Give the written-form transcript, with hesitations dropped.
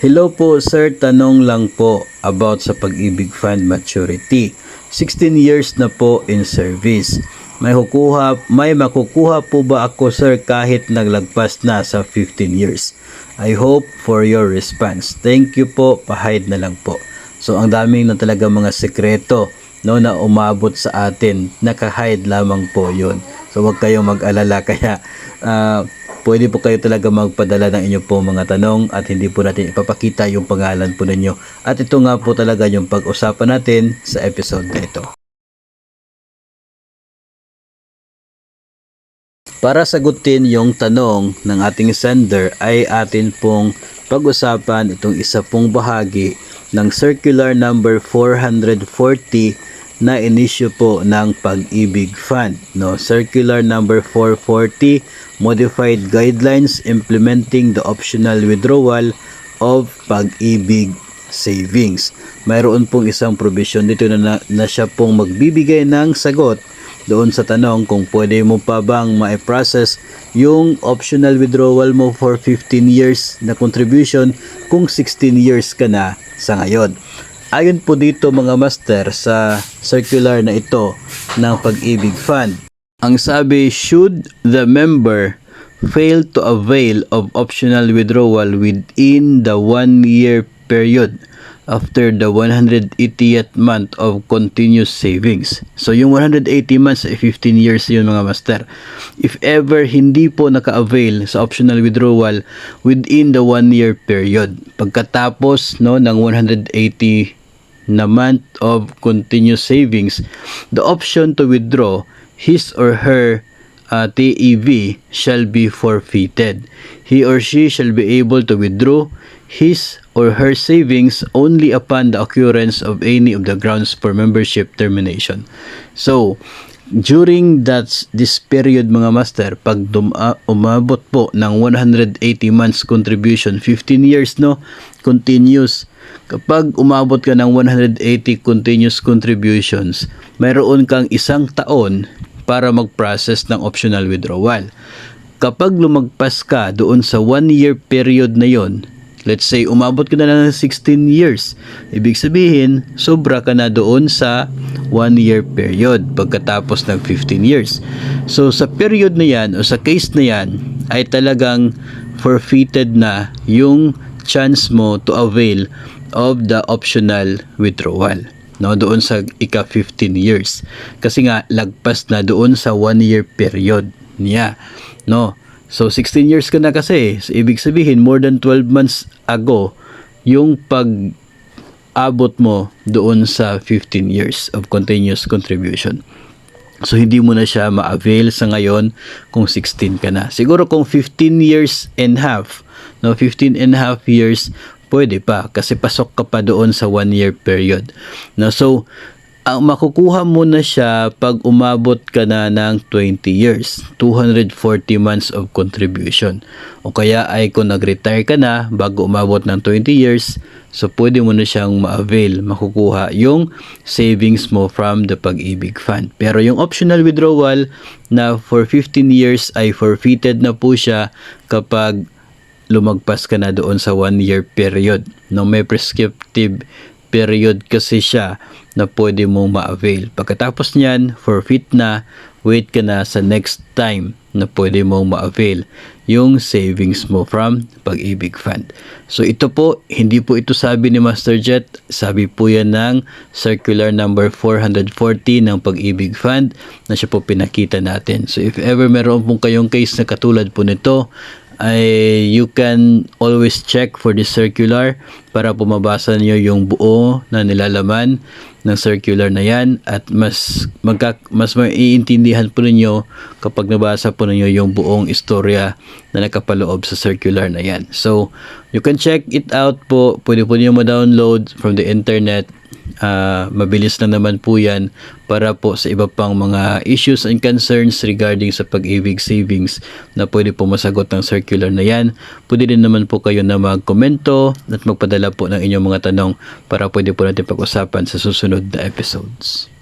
Hello po sir, tanong lang po about sa Pag-ibig Fund maturity. 16 years na po in service. May makukuha po ba ako sir kahit naglagpas na sa 15 years? I hope for your response. Thank you po, pahide na lang po. So ang daming na talaga mga sekreto na umabot sa atin, nakahide lamang po yun. So huwag kayong mag-alala kaya pwede po kayo talaga magpadala ng inyong po mga tanong at hindi po natin ipapakita yung pangalan po ninyo. At ito nga po talaga yung pag-usapan natin sa episode na ito. Para sagutin yung tanong ng ating sender ay atin pong pag-usapan itong isa pong bahagi ng Circular number 440 na inisyu po ng Pag-ibig Fund. Circular number 440, Modified Guidelines Implementing the Optional Withdrawal of Pag-ibig Savings. Mayroon pong isang provision dito na siya pong magbibigay ng sagot doon sa tanong kung pwede mo pa bang ma-process yung optional withdrawal mo for 15 years na contribution kung 16 years ka na sa ngayon. Ayon po dito mga master sa circular na ito ng Pag-ibig Fund, ang sabi, should the member fail to avail of optional withdrawal within the 1-year period after the 180th month of continuous savings. So yung 180 months ay 15 years yun mga master. If ever hindi po naka-avail sa optional withdrawal within the 1-year period, pagkatapos ng 180 na month of continuous savings, the option to withdraw his or her TEV shall be forfeited. He or she shall be able to withdraw his or her savings only upon the occurrence of any of the grounds for membership termination. So, during this period mga master, pag umabot po ng 180 months contribution, 15 years continuous. Kapag umabot ka ng 180 continuous contributions, mayroon kang 1 taon para mag-process ng optional withdrawal. Kapag lumagpas ka doon sa 1-year period na yon, let's say umabot ka na lang ng 16 years, ibig sabihin sobra ka na doon sa 1-year period pagkatapos ng 15 years. So sa period na yan o sa case na yan ay talagang forfeited na yung chance mo to avail of the optional withdrawal doon sa ika 15 years kasi nga lagpas na doon sa 1-year period niya so 16 years ka na kasi, so, ibig sabihin more than 12 months ago yung pag-abot mo doon sa 15 years of continuous contribution. So hindi mo na siya ma-avail sa ngayon kung 16 ka na. Siguro kung 15 years and half 15 and half years, pwede pa kasi pasok ka pa doon sa 1-year period. So, ang makukuha mo na siya pag umabot ka na ng 20 years, 240 months of contribution. O kaya ay kung nag-retire ka na bago umabot ng 20 years, so pwede mo na siyang ma-avail, makukuha yung savings mo from the Pag-ibig Fund. Pero yung optional withdrawal na for 15 years ay forfeited na po siya kapag lumagpas ka na doon sa 1-year period. May prescriptive period kasi siya na pwede mong ma-avail. Pagkatapos niyan, forfeit na, wait ka na sa next time na pwede mong ma-avail yung savings mo from Pag-ibig Fund. So ito po, hindi po ito sabi ni Master Jet, sabi po yan ng Circular number 440 ng Pag-ibig Fund na siya po pinakita natin. So if ever meron pong kayong case na katulad po nito, you can always check for the circular para pumabasa niyo yung buo na nilalaman ng circular na yan at mas maiintindihan po ninyo kapag nabasa po ninyo yung buong istorya na nakapaloob sa circular na yan. So, you can check it out po. Pwede po niyo ma-download from the internet. Mabilis na naman po yan para po sa iba pang mga issues and concerns regarding sa Pag-ibig Savings na pwede po masagot ng circular na yan. Pwede din naman po kayo na magkomento at magpadala po ng inyong mga tanong para pwede po natin pag-usapan sa susunod na episodes.